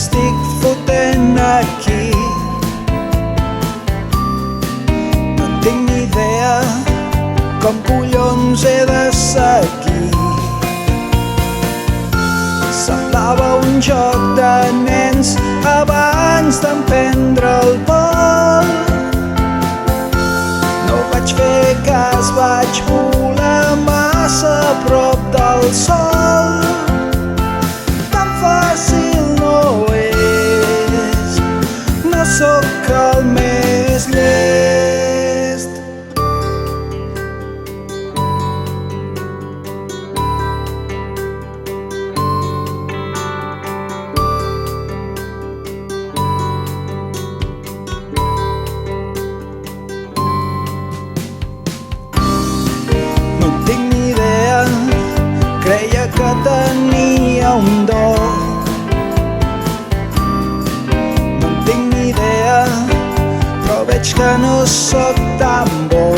m'estic fotent aquí. No en tinc ni idea com collons he de seguir. Semblava un joc de nens abans d'emprendre el vol. No vaig fer cas, vaig volar massa a prop del sol. Tan fàcil no és, no sóc el més llest. Creia que tenia un do. No en tinc ni idea, però veig que no sóc tan bo.